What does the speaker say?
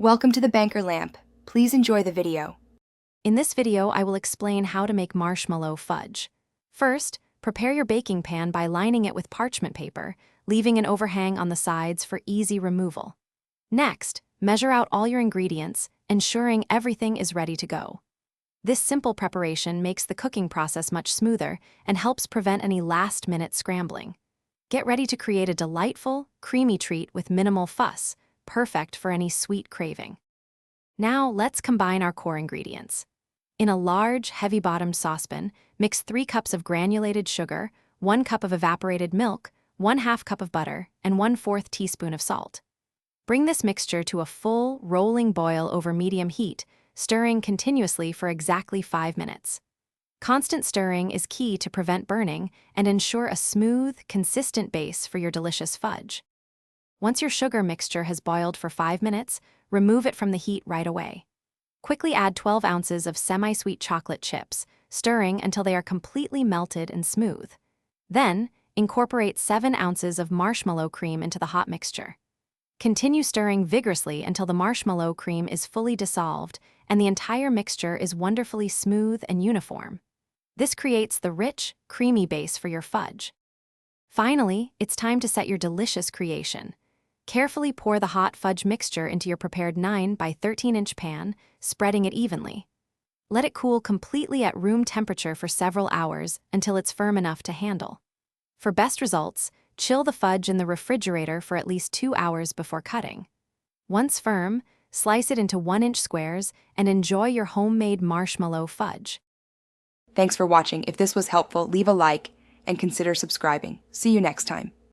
Welcome to the Banker Lamp. Please enjoy the video. In this video, I will explain how to make marshmallow fudge. First, prepare your baking pan by lining it with parchment paper, leaving an overhang on the sides for easy removal. Next, measure out all your ingredients, ensuring everything is ready to go. This simple preparation makes the cooking process much smoother and helps prevent any last-minute scrambling. Get ready to create a delightful, creamy treat with minimal fuss, perfect for any sweet craving. Now, let's combine our core ingredients. In a large, heavy-bottomed saucepan, mix 3 cups of granulated sugar, 1 cup of evaporated milk, 1/2 cup of butter, and 1/4 teaspoon of salt. Bring this mixture to a full, rolling boil over medium heat, stirring continuously for exactly 5 minutes. Constant stirring is key to prevent burning and ensure a smooth, consistent base for your delicious fudge. Once your sugar mixture has boiled for 5 minutes, remove it from the heat right away. Quickly add 12 ounces of semi-sweet chocolate chips, stirring until they are completely melted and smooth. Then, incorporate 7 ounces of marshmallow cream into the hot mixture. Continue stirring vigorously until the marshmallow cream is fully dissolved and the entire mixture is wonderfully smooth and uniform. This creates the rich, creamy base for your fudge. Finally, it's time to set your delicious creation. Carefully pour the hot fudge mixture into your prepared 9 by 13-inch pan, spreading it evenly. Let it cool completely at room temperature for several hours until it's firm enough to handle. For best results, chill the fudge in the refrigerator for at least 2 hours before cutting. Once firm, slice it into 1-inch squares and enjoy your homemade marshmallow fudge. Thanks for watching. If this was helpful, leave a like and consider subscribing. See you next time.